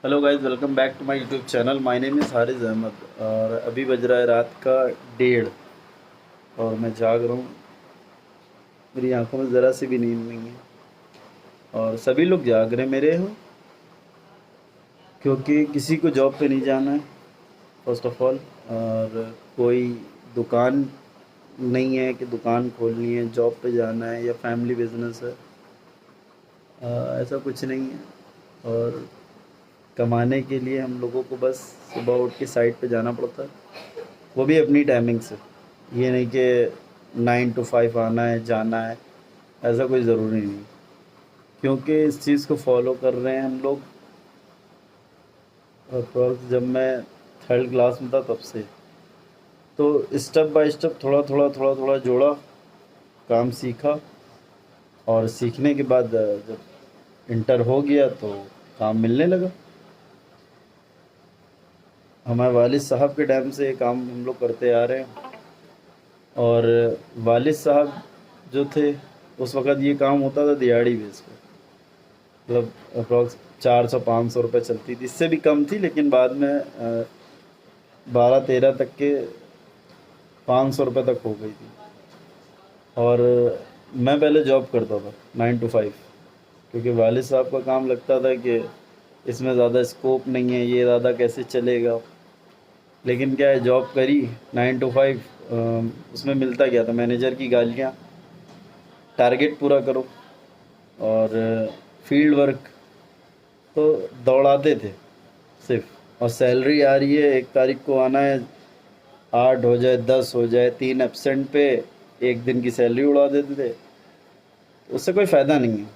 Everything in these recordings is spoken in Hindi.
Hello guys, welcome back to my YouTube channel. My name is Haris Ahmed और अभी बज रहा है रात का 1:30 और मैं जाग रहा हूँ। मेरी आंखों में ज़रा सी भी नींद नहीं है और सभी लोग जाग रहे हैं मेरे यहाँ, क्योंकि किसी को जॉब पे नहीं जाना है फर्स्ट ऑफ ऑल। और कोई दुकान नहीं है कि दुकान खोलनी है, जॉब पे जाना है या फैमिली बिजनेस है। ऐसा कुछ नहीं है। और कमाने के लिए हम लोगों को बस सुबह उठ के साइट पे जाना पड़ता है, वो भी अपनी टाइमिंग से। ये नहीं कि 9 to 5 आना है जाना है, ऐसा कोई ज़रूरी नहीं। क्योंकि इस चीज़ को फॉलो कर रहे हैं हम लोग अप्रॉक्स जब मैं थर्ड क्लास में था तब से। तो स्टेप बाय स्टेप थोड़ा थोड़ा जोड़ा, काम सीखा और सीखने के बाद जब इंटर हो गया तो काम मिलने लगा। हमारे वालिद साहब के टाइम से ये काम हम लोग करते आ रहे हैं। और वालिद साहब जो थे उस वक़्त ये काम होता था दिहाड़ी बेस पे, मतलब अप्रॉक्स 400-500 रुपये चलती थी, इससे भी कम थी लेकिन बाद में 12-13 तक के 500 रुपये तक हो गई थी। और मैं पहले जॉब करता था 9 to 5, क्योंकि वालिद साहब का काम लगता था कि इसमें ज़्यादा स्कोप नहीं है, ये ज़्यादा कैसे चलेगा। लेकिन क्या है, जॉब करी 9 to 5, उसमें मिलता क्या था, मैनेजर की गालियाँ, टारगेट पूरा करो और फील्ड वर्क, तो दौड़ाते थे सिर्फ। और सैलरी आ रही है, 1 तारीख को आना है, 8 हो जाए 10 हो जाए, 3 एब्सेंट पे 1 दिन की सैलरी उड़ा देते थे। तो उससे कोई फ़ायदा नहीं है।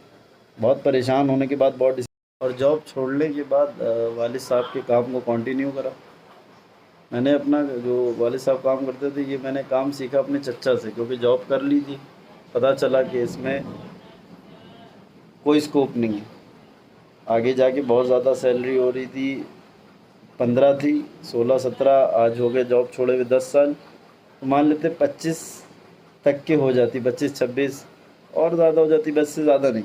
बहुत परेशान होने के बाद और जॉब छोड़ने के बाद वालिद साहब के काम को कंटिन्यू करा। मैंने अपना जो वालिद साहब काम करते थे, ये मैंने काम सीखा अपने चचा से, क्योंकि जॉब कर ली थी। पता चला कि इसमें कोई स्कोप नहीं है आगे जाके। बहुत ज़्यादा सैलरी हो रही थी, 15 थी, 16-17, आज हो गए जॉब छोड़े हुए 10 साल। तो मान लेते 25 तक के हो जाती, 25-26 और ज़्यादा हो जाती, बस से ज़्यादा नहीं।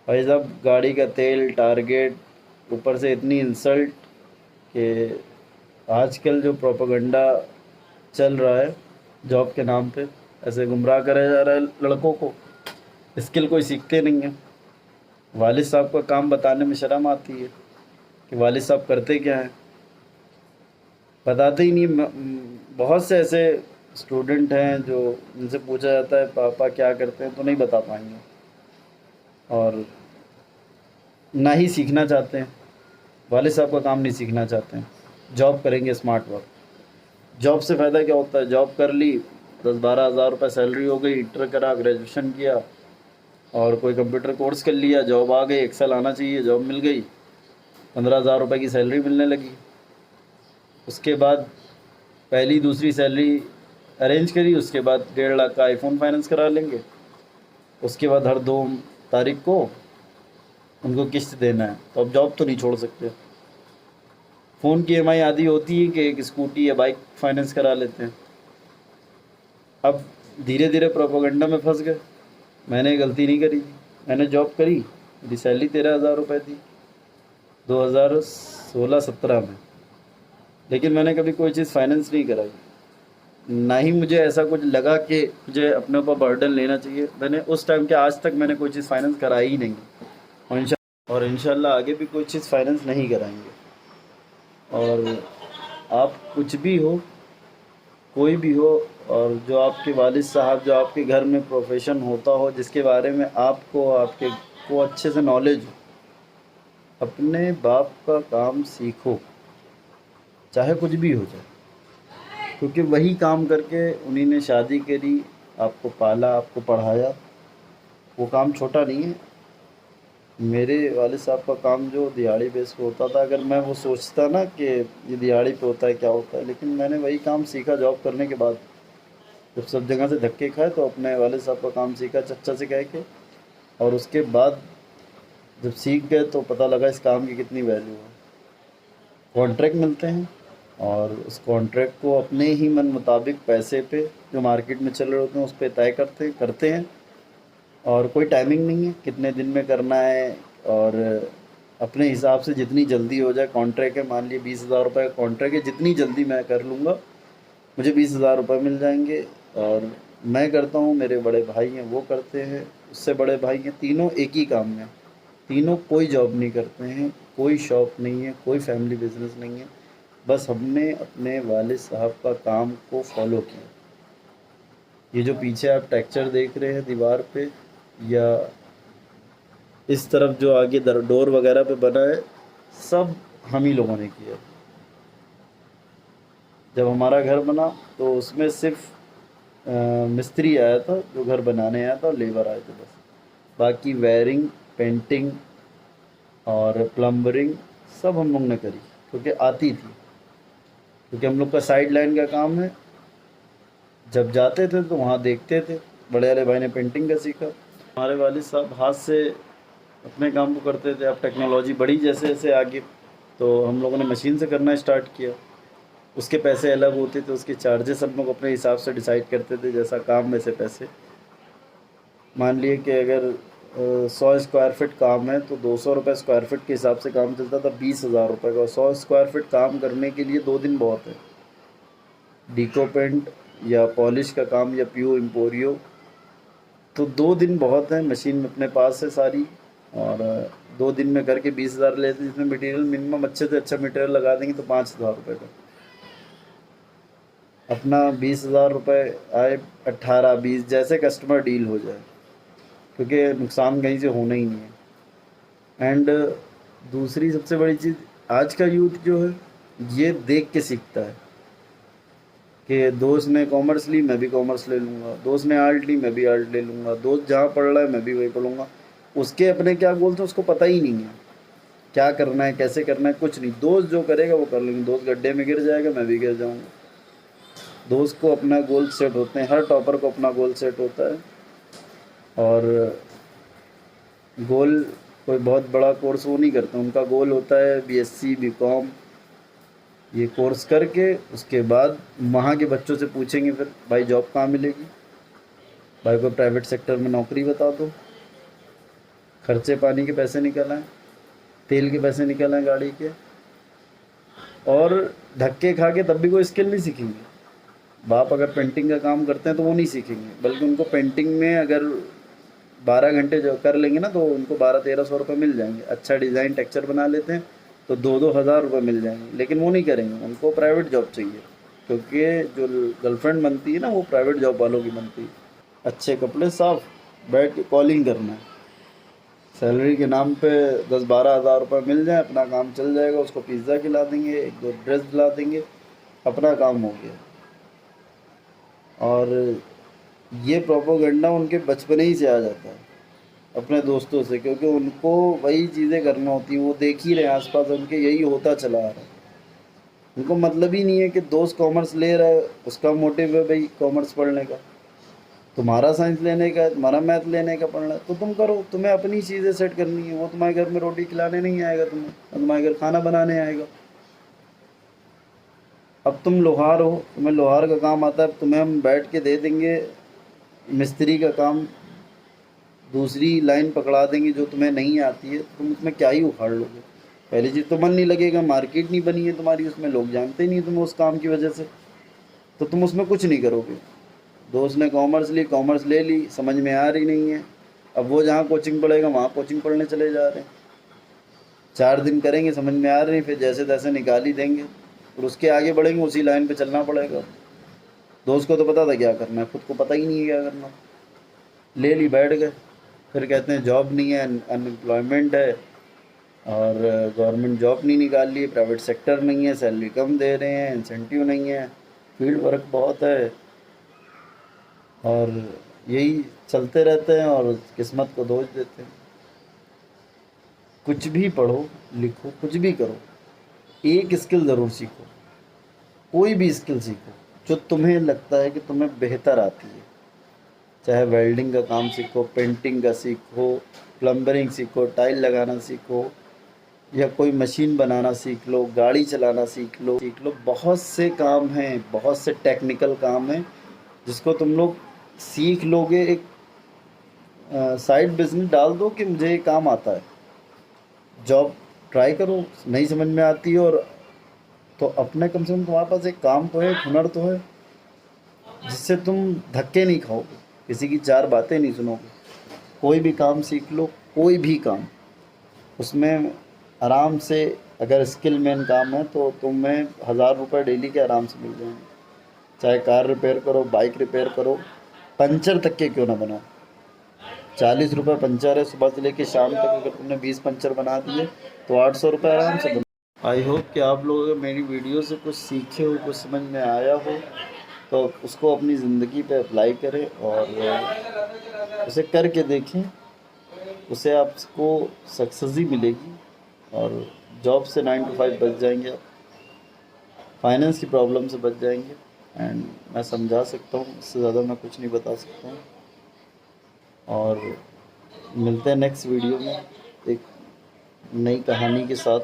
भाई साहब, गाड़ी का तेल, टारगेट, ऊपर से इतनी इंसल्ट कि आजकल जो प्रोपेगेंडा चल रहा है जॉब के नाम पे, ऐसे गुमराह करा जा रहा है लड़कों को। स्किल कोई सीखते नहीं है। वालिद साहब का काम बताने में शर्म आती है कि वालिद साहब करते क्या हैं, बताते ही नहीं। बहुत से ऐसे स्टूडेंट हैं जो, जिनसे पूछा जाता है पापा क्या करते हैं, तो नहीं बता पाएंगे और ना ही सीखना चाहते हैं। वालिद साहब का काम नहीं सीखना चाहते हैं, जॉब करेंगे स्मार्ट वर्क। जॉब से फ़ायदा क्या होता है, जॉब कर ली, 10-12 हज़ार रुपये सैलरी हो गई, इंटर करा, ग्रेजुएशन किया और कोई कंप्यूटर कोर्स कर लिया, जॉब आ गई, एक्सेल आना चाहिए, जॉब मिल गई, 15,000 रुपये की सैलरी मिलने लगी। उसके बाद पहली दूसरी सैलरी अरेंज करी, उसके बाद 1.5 लाख का आईफोन फाइनेंस करा लेंगे। उसके बाद हर 2 तारीख को उनको किस्त देना है, तो अब जॉब तो नहीं छोड़ सकते। फ़ोन की ईएमआई आधी होती है कि एक स्कूटी या बाइक फाइनेंस करा लेते हैं। अब धीरे धीरे प्रोपोगंडा में फंस गए। मैंने गलती नहीं करी थी, मैंने जॉब करी, मेरी सैलरी 13,000 रुपये थी 2016-17 में। लेकिन मैंने कभी कोई चीज़ फाइनेंस नहीं कराई, ना ही मुझे ऐसा कुछ लगा कि मुझे अपने ऊपर बर्डन लेना चाहिए। मैंने उस टाइम के आज तक मैंने कोई चीज़ फाइनेंस कराई ही नहीं। और इंशाल्लाह आगे भी कोई चीज़ फाइनेंस नहीं कराएंगे। और आप कुछ भी हो, कोई भी हो, और जो आपके वालिद साहब, जो आपके घर में प्रोफेशन होता हो जिसके बारे में आपको आपके को अच्छे से नॉलेज हो, अपने बाप का काम सीखो, चाहे कुछ भी हो जाए। क्योंकि वही काम करके उन्हीं ने शादी करी, आपको पाला, आपको पढ़ाया। वो काम छोटा नहीं है। मेरे वालिद साहब का काम जो दिहाड़ी बेस पे होता था, अगर मैं वो सोचता ना कि ये दिहाड़ी पे होता है क्या होता है, लेकिन मैंने वही काम सीखा जॉब करने के बाद। जब सब जगह से धक्के खाए तो अपने वालिद साहब का काम सीखा चच्चा से कह के। और उसके बाद जब सीख गए तो पता लगा इस काम की कितनी वैल्यू है। कॉन्ट्रैक्ट मिलते हैं और उस कॉन्ट्रैक्ट को अपने ही मन मुताबिक पैसे पे जो मार्केट में चल रहे होते हैं उस पे तय करते हैं। और कोई टाइमिंग नहीं है कितने दिन में करना है। और अपने हिसाब से जितनी जल्दी हो जाए, कॉन्ट्रैक्ट है मान लिए 20,000 रुपये का कॉन्ट्रैक्ट है, जितनी जल्दी मैं कर लूँगा मुझे 20,000 रुपये मिल जाएंगे। और मैं करता हूँ, मेरे बड़े भाई हैं वो करते हैं, उससे बड़े भाई हैं, तीनों एक ही काम में, तीनों कोई जॉब नहीं करते हैं, कोई शॉप नहीं है, कोई फैमिली बिजनेस नहीं है। बस हमने अपने वालिद साहब का काम को फॉलो किया। ये जो पीछे आप टेक्सचर देख रहे हैं दीवार पे, या इस तरफ जो आगे डोर वगैरह पे बना है, सब हम ही लोगों ने किया। जब हमारा घर बना तो उसमें सिर्फ मिस्त्री आया था जो घर बनाने आया था, और लेबर आए थे बस। बाकी वायरिंग, पेंटिंग और प्लम्बरिंग सब हम लोग ने करी, क्योंकि आती थी, क्योंकि हम लोग का साइड लाइन का काम है। जब जाते थे तो वहाँ देखते थे, बड़े वाले भाई ने पेंटिंग का सीखा, हमारे वालिद साहब हाथ से अपने काम को करते थे। अब टेक्नोलॉजी बढ़ी जैसे जैसे आगे, तो हम लोगों ने मशीन से करना स्टार्ट किया। उसके पैसे अलग होते थे, उसके चार्जेस हम लोग अपने हिसाब से डिसाइड करते थे, जैसा काम वैसे पैसे। मान लिए कि अगर 100 स्क्वायर फिट काम है तो 200 रुपये स्क्वायर फिट के हिसाब से काम चलता था, 20,000 रुपये का। 100 स्क्वायर फिट काम करने के लिए 2 दिन बहुत है। डीको पेंट या पॉलिश का काम या प्यू एम्पोरियो, तो 2 दिन बहुत है। मशीन अपने पास है सारी, और 2 दिन में करके 20,000 लेते, जिसमें मटेरियल मिनिमम अच्छे से अच्छा मटेरियल लगा देंगे तो 5,000 रुपये का अपना 20,000 रुपये आए। 18-20 जैसे कस्टमर डील हो जाए, क्योंकि नुकसान कहीं से होना ही नहीं है। एंड दूसरी सबसे बड़ी चीज़, आज का यूथ जो है ये देख के सीखता है कि दोस्त ने कॉमर्स ली मैं भी कॉमर्स ले लूँगा, दोस्त ने आर्ट ली मैं भी आर्ट ले लूँगा, दोस्त जहाँ पढ़ रहा है मैं भी वही पढ़ूँगा। उसके अपने क्या गोल थे उसको पता ही नहीं है, क्या करना है कैसे करना है कुछ नहीं। दोस्त जो करेगा वो कर लेंगे। दोस्त गड्ढे में गिर जाएगा मैं भी गिर जाऊँगा। दोस्त को अपना गोल सेट होते हैं, हर टॉपर को अपना गोल सेट होता है। और गोल कोई बहुत बड़ा कोर्स वो नहीं करते, उनका गोल होता है बीएससी बीकॉम ये कोर्स करके, उसके बाद वहाँ के बच्चों से पूछेंगे फिर भाई जॉब कहाँ मिलेगी, भाई को प्राइवेट सेक्टर में नौकरी बता दो, खर्चे पानी के पैसे निकल आए, तेल के पैसे निकल आए गाड़ी के। और धक्के खा के तब भी कोई स्किल नहीं सीखेंगे। बाप अगर पेंटिंग का काम करते हैं तो वो नहीं सीखेंगे, बल्कि उनको पेंटिंग में अगर 12 घंटे जो कर लेंगे ना, तो उनको 1200-1300 रुपये मिल जाएंगे। अच्छा डिज़ाइन टेक्चर बना लेते हैं तो 2-2 हज़ार रुपये मिल जाएंगे, लेकिन वो नहीं करेंगे, उनको प्राइवेट जॉब चाहिए। क्योंकि जो गर्लफ्रेंड बनती है ना वो प्राइवेट जॉब वालों की बनती है। अच्छे कपड़े साफ, बैठ के कॉलिंग करना है, सैलरी के नाम पे 10-12 हज़ार रुपये मिल जाए, अपना काम चल जाएगा। उसको पिज़्ज़ा खिला देंगे, 1-2 ड्रेस दिला देंगे, अपना काम हो गया। और ये प्रोपोगंडा उनके बचपने ही से आ जाता है अपने दोस्तों से, क्योंकि उनको वही चीज़ें करना होती हैं, वो देख ही रहे हैं आसपास, उनके यही होता चला आ रहा है। उनको मतलब ही नहीं है कि दोस्त कॉमर्स ले रहा है, उसका मोटिव है भाई कॉमर्स पढ़ने का, तुम्हारा साइंस लेने का है, तुम्हारा मैथ लेने का पढ़ना है, तो तुम करो। तुम्हें अपनी चीज़ें सेट करनी है, वो तुम्हारे घर में रोटी खिलाने नहीं आएगा, तुम्हें तुम्हारे घर खाना बनाने आएगा। अब तुम लोहार हो, तुम्हें लोहार का काम आता है, तुम्हें हम बैठ के दे देंगे मिस्त्री का काम, दूसरी लाइन पकड़ा देंगे जो तुम्हें नहीं आती है, तो तुम उसमें क्या ही उखाड़ लोगे। पहली चीज़ तो मन नहीं लगेगा, मार्केट नहीं बनी है तुम्हारी, उसमें लोग जानते ही नहीं तुम्हें उस काम की वजह से, तो तुम उसमें कुछ नहीं करोगे। दोस्त ने कॉमर्स ली, कॉमर्स ले ली, समझ में आ रही नहीं है, अब वो जहाँ कोचिंग पढ़ेगा वहाँ कोचिंग पढ़ने चले जा रहे हैं। 4 दिन करेंगे, समझ में आ रही, फिर जैसे तैसे निकाल ही देंगे, और उसके आगे बढ़ेंगे, उसी लाइन पे चलना पड़ेगा। दोस्त को तो पता था क्या करना है, खुद को पता ही नहीं है क्या करना, ले ली बैठ गए। फिर कहते हैं जॉब नहीं है, अनएम्प्लॉयमेंट है, और गवर्नमेंट जॉब नहीं निकाल ली, प्राइवेट सेक्टर नहीं है, सैलरी कम दे रहे हैं, इंसेंटिव नहीं है, फील्ड वर्क बहुत है, और यही चलते रहते हैं और किस्मत को दोष देते हैं। कुछ भी पढ़ो लिखो, कुछ भी करो, एक स्किल ज़रूर सीखो, कोई भी स्किल सीखो जो तुम्हें लगता है कि तुम्हें बेहतर आती है। चाहे वेल्डिंग का काम सीखो, पेंटिंग का सीखो, प्लम्बरिंग सीखो, टाइल लगाना सीखो, या कोई मशीन बनाना सीख लो, गाड़ी चलाना सीख लो। बहुत से काम हैं, बहुत से टेक्निकल काम हैं जिसको तुम लोग सीख लोगे। एक साइड बिजनेस डाल दो कि मुझे ये काम आता है, जॉब ट्राई करो, नहीं समझ में आती है और तो अपने कम से कम तुम्हारे पास एक काम तो है, एक हुनर तो है जिससे तुम धक्के नहीं खाओगे, किसी की चार बातें नहीं सुनोगे। कोई भी काम सीख लो, कोई भी काम, उसमें आराम से, अगर स्किल मैन काम है तो तुम्हें 1000 रुपये डेली के आराम से मिल जाएंगे। चाहे कार रिपेयर करो, बाइक रिपेयर करो, पंचर तक के क्यों ना बनाओ, 40 रुपये पंचर है, सुबह से लेके शाम तक अगर तुमने 20 पंचर बना दिए तो 800 रुपये आराम से बना। आई होप कि आप लोग अगर मेरी वीडियो से कुछ सीखे हो, कुछ समझ में आया हो, तो उसको अपनी ज़िंदगी पे अप्लाई करें और उसे करके देखें, उससे आपको सक्सेस ही मिलेगी और जॉब से 9 to 5 बच जाएंगे आप, फाइनेंस की प्रॉब्लम से बच जाएंगे। एंड मैं समझा सकता हूँ, इससे ज़्यादा मैं कुछ नहीं बता सकता हूँ। और मिलते हैं नेक्स्ट वीडियो में एक नई कहानी के साथ।